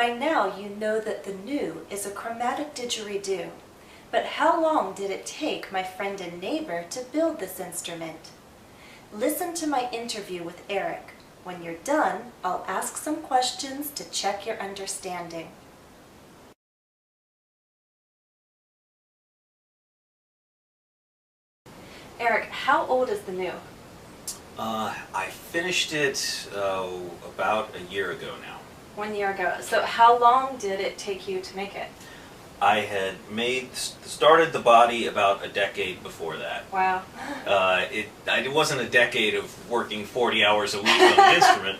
By now you know that the new is a chromatic didgeridoo. But how long did it take my friend and neighbor to build this instrument? Listen to my interview with Eric. When you're done, I'll ask some questions to check your understanding. Eric, how old is the new? I finished it about a year ago now. 1 year ago. So how long did it take you to make it? I had started the body about a decade before that. Wow. It wasn't a decade of working 40 hours a week on the instrument,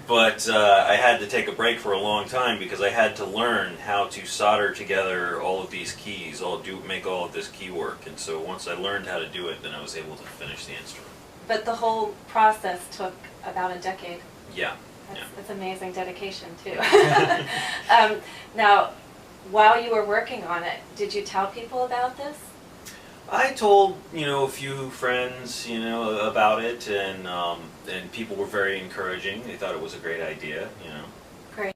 but I had to take a break for a long time because I had to learn how to solder together all of these keys, make all of this key work. And so once I learned how to do it, then I was able to finish the instrument. But the whole process took about a decade. Yeah. That's amazing dedication too. Now, while you were working on it, did you tell people about this? I told, a few friends, about it, and people were very encouraging. They thought it was a great idea, Great.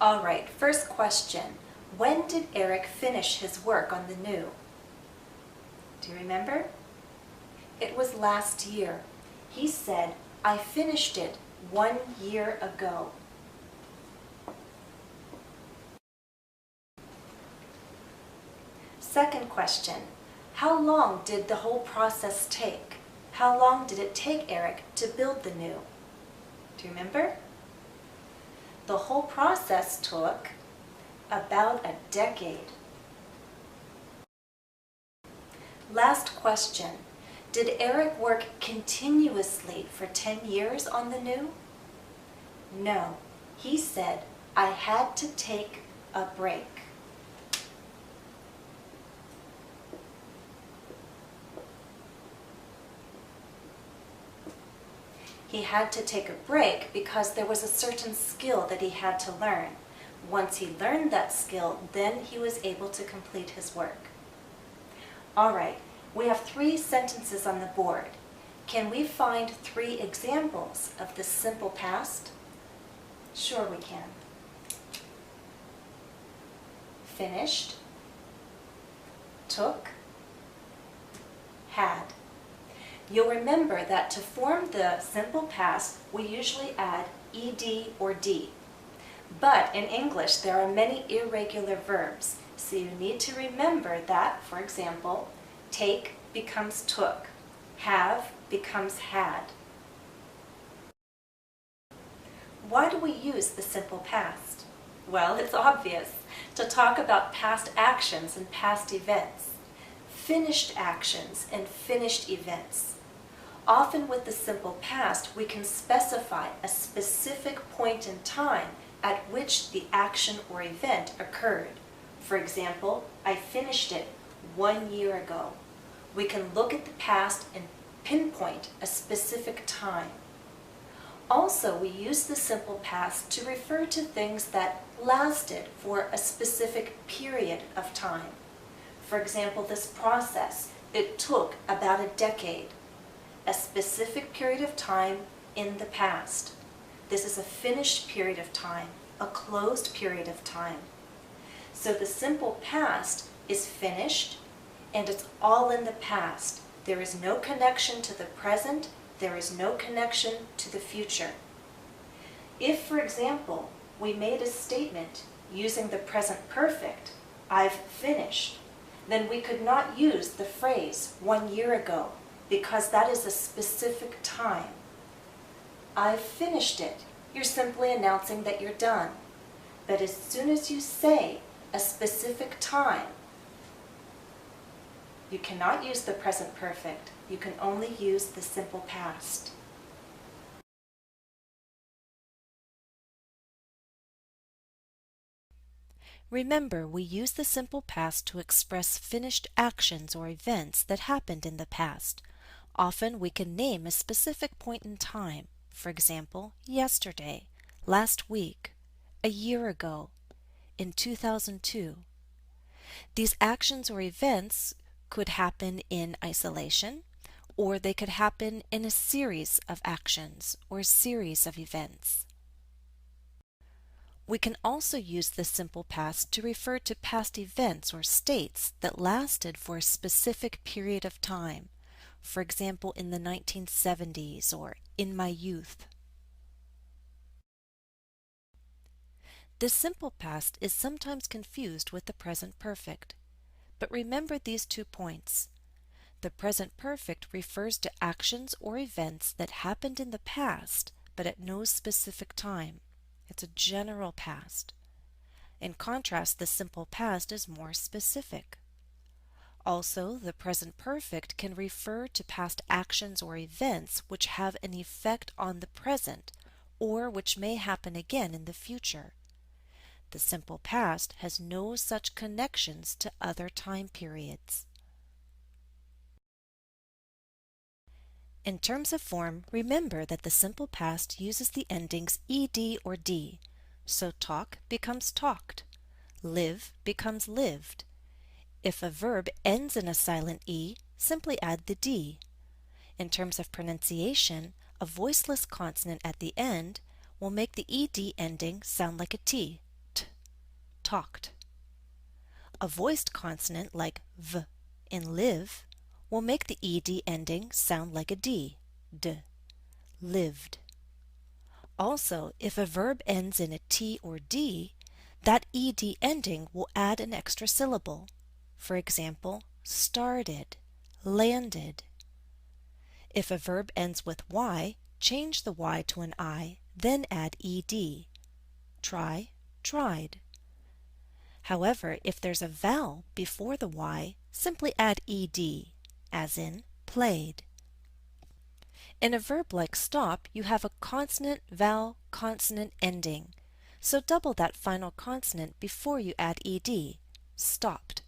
All right, first question. When did Eric finish his work on the new? Do you remember? It was last year. He said, I finished it 1 year ago. Second question, how long did the whole process take? How long did it take Eric to build the new? Do you remember? The whole process took about a decade. Last question, did Eric work continuously for 10 years on the new? No, he said, I had to take a break. He had to take a break because there was a certain skill that he had to learn. Once he learned that skill, then he was able to complete his work. All right, we have 3 sentences on the board. Can we find 3 examples of the simple past? Sure we can. Finished, took, had. You'll remember that to form the simple past, we usually add ed or d. But in English, there are many irregular verbs, so you need to remember that, for example, take becomes took, have becomes had. Why do we use the simple past? Well, it's obvious, to talk about past actions and past events, finished actions and finished events. Often with the simple past, we can specify a specific point in time at which the action or event occurred. For example, I finished it 1 year ago. We can look at the past and pinpoint a specific time. Also, we use the simple past to refer to things that lasted for a specific period of time. For example, this process, it took about a decade. A specific period of time in the past. This is a finished period of time, a closed period of time. So the simple past is finished, and it's all in the past. There is no connection to the present, there is no connection to the future. If, for example, we made a statement using the present perfect, I've finished, then we could not use the phrase 1 year ago, because that is a specific time. I've finished it. You're simply announcing that you're done. But as soon as you say a specific time, you cannot use the present perfect. You can only use the simple past. Remember, we use the simple past to express finished actions or events that happened in the past. Often we can name a specific point in time, for example, yesterday, last week, a year ago, in 2002. These actions or events could happen in isolation, or they could happen in a series of actions or series of events. We can also use the simple past to refer to past events or states that lasted for a specific period of time, for example in the 1970s or in my youth. The simple past is sometimes confused with the present perfect, but remember these 2 points. The present perfect refers to actions or events that happened in the past but at no specific time. It's a general past. In contrast, the simple past is more specific. Also, the present perfect can refer to past actions or events which have an effect on the present or which may happen again in the future. The simple past has no such connections to other time periods. In terms of form, remember that the simple past uses the endings ed or d, so talk becomes talked, live becomes lived. If a verb ends in a silent e, simply add the d. In terms of pronunciation, a voiceless consonant at the end will make the ed ending sound like a t, talked. A voiced consonant like v in live will make the ed ending sound like a d, lived. Also, if a verb ends in a t or d, that ed ending will add an extra syllable. For example, started, landed. If a verb ends with y, change the y to an I, then add ed. Try, tried. However, if there's a vowel before the y, simply add ed, as in played. In a verb like stop, you have a consonant-vowel-consonant ending, so double that final consonant before you add ed, stopped.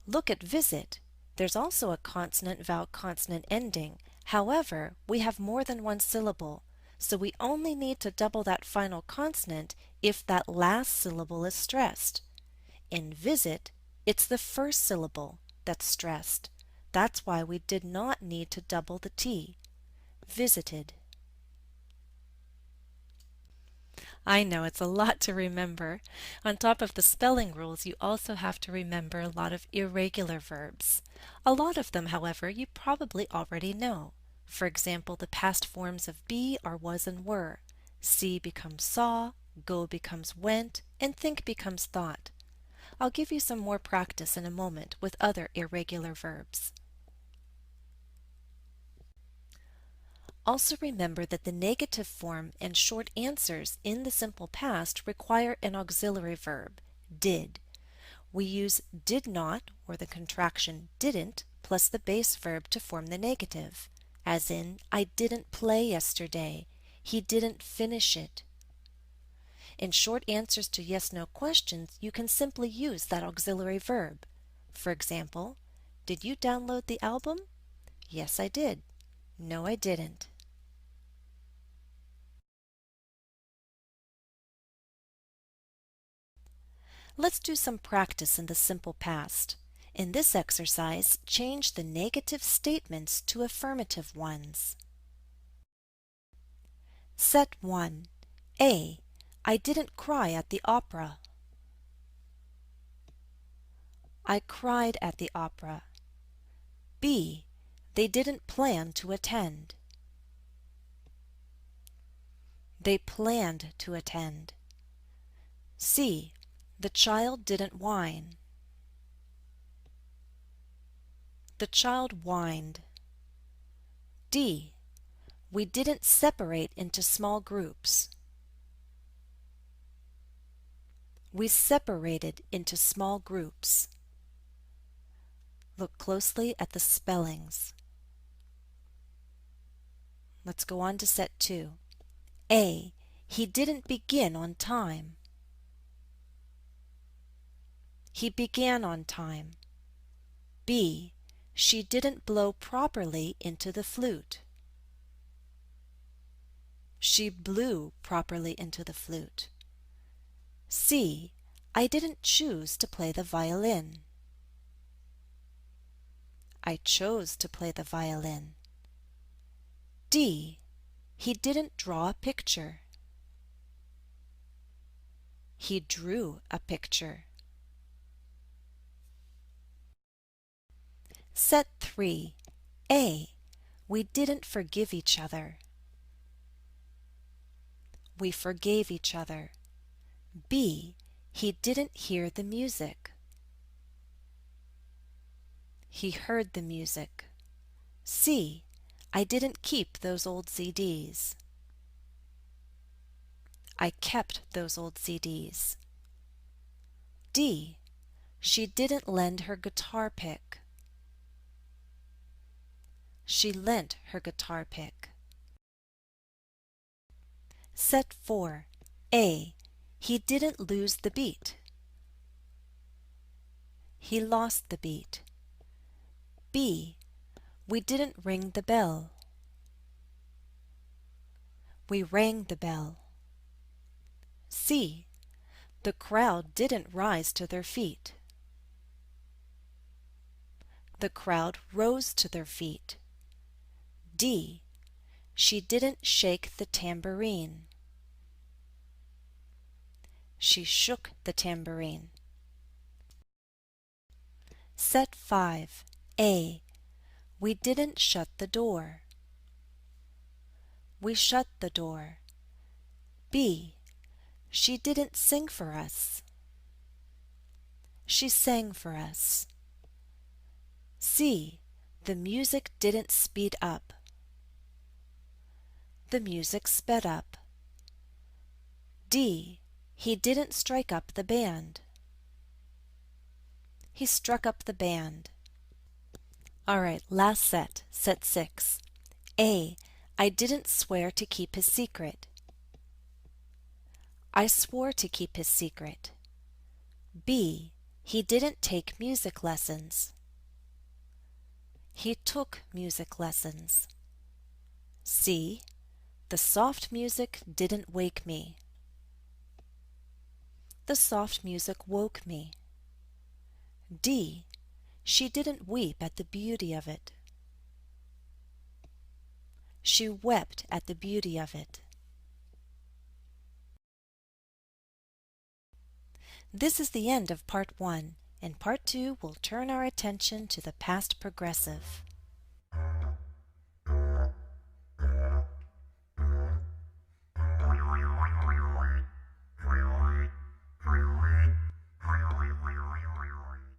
Look at visit. There's also a consonant-vowel-consonant ending. However, we have more than one syllable, so we only need to double that final consonant if that last syllable is stressed. In visit, it's the first syllable that's stressed. That's why we did not need to double the T. Visited. I know it's a lot to remember. On top of the spelling rules, you also have to remember a lot of irregular verbs. A lot of them, however, you probably already know. For example, the past forms of be are was and were. See becomes saw, go becomes went, and think becomes thought. I'll give you some more practice in a moment with other irregular verbs. Also remember that the negative form and short answers in the simple past require an auxiliary verb, did. We use did not, or the contraction didn't, plus the base verb to form the negative, as in, I didn't play yesterday, he didn't finish it. In short answers to yes-no questions, you can simply use that auxiliary verb. For example, did you download the album? Yes, I did. No, I didn't. Let's do some practice in the simple past. In this exercise, change the negative statements to affirmative ones. Set 1. A. I didn't cry at the opera. I cried at the opera. B. They didn't plan to attend. They planned to attend. C. The child didn't whine. The child whined. D. We didn't separate into small groups. We separated into small groups. Look closely at the spellings. Let's go on to set 2. A. He didn't begin on time. He began on time. B. She didn't blow properly into the flute. She blew properly into the flute. C. I didn't choose to play the violin. I chose to play the violin. D. He didn't draw a picture. He drew a picture. Set 3. A. We didn't forgive each other. We forgave each other. B. He didn't hear the music. He heard the music. C. I didn't keep those old CDs. I kept those old CDs. D. She didn't lend her guitar pick. She lent her guitar pick. Set 4. A. He didn't lose the beat. He lost the beat. B. We didn't ring the bell. We rang the bell. C. The crowd didn't rise to their feet. The crowd rose to their feet. D. She didn't shake the tambourine. She shook the tambourine. Set 5. A. We didn't shut the door. We shut the door. B. She didn't sing for us. She sang for us. C. The music didn't speed up. The music sped up. D. He didn't strike up the band. He struck up the band. All right, last set, set 6. A. I didn't swear to keep his secret. I swore to keep his secret. B. He didn't take music lessons. He took music lessons. C. The soft music didn't wake me. The soft music woke me. D. She didn't weep at the beauty of it. She wept at the beauty of it. This is the end of part 1. In part 2, we'll turn our attention to the past progressive.